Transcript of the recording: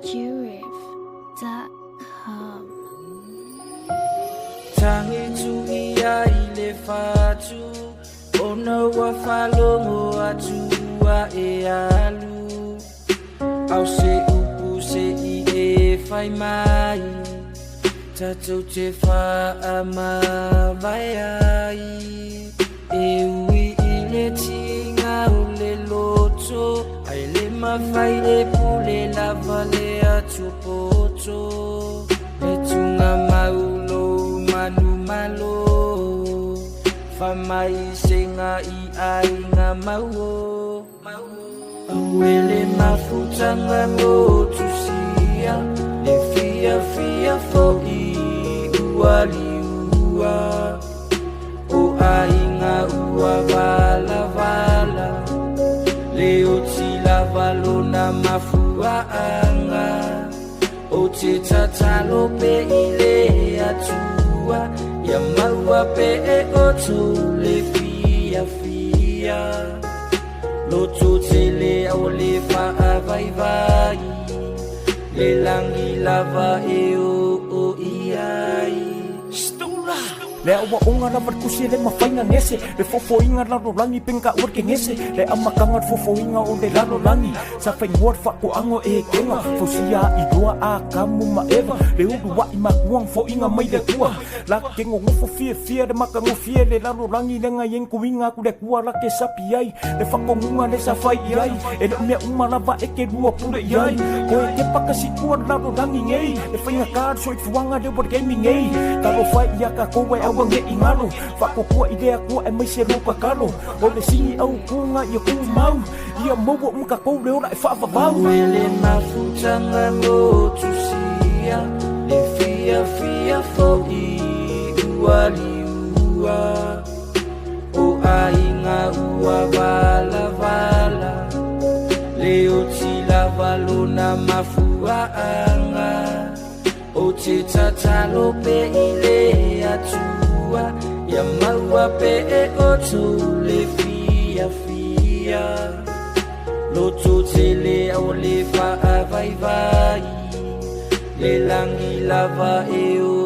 Jurif.com. Tangi tu ia ile fatu ono wa falongo atu wa e alu au se upu se I e fai mai tatou te fa ama vai ai e ui ile tinga o le loto ai le mawhai le pule lava le atu poto e tunga maulo manu malo famai senga I ai nga mau Awele mafutanga ngotusia le fia fia fo I uali ua o ainga ua vala vala le oti lava lona mafua anga o te tatalo pe ile atua ya maua pe e oto le fia fia Loto tele o le fa vai vai le langi lava e o iai Stula Le awa onga na varkusi le mafainga ngese Le fofo inga laro langi penka urke ngese Le amakangat fofo inga o le laro langi Sa whainguar whako ango e kenga Fosia I doa a kamu ma eva Le udu wa I makuang fo inga mai le kua La kengo ngofo fia fia le maka ngofie Le laro langi le ngai engku inga ku le kua la ke sapi ai Le whako ngunga le sa whai ai E le mea umalava e ke rua pule ai Ko e ke pakasi kua laro langi ngei Le whainga kaar so I fuanga le war gaming ngei Karo whai ia ka koe au nge ingalo Whako kua idea kua e mai se rupa kalo O le singi au kunga ia ku mau Ia maua umka kou le ora e whaavavau Awele mafutanga ngotusia le fia fia fo I uali ua o ainga ua vala vala le oti lava lona mafua anga o te tatalo pe ile atua ya maua pe e oto le fia fia Loto tele o le fa vai vai le langi lava e o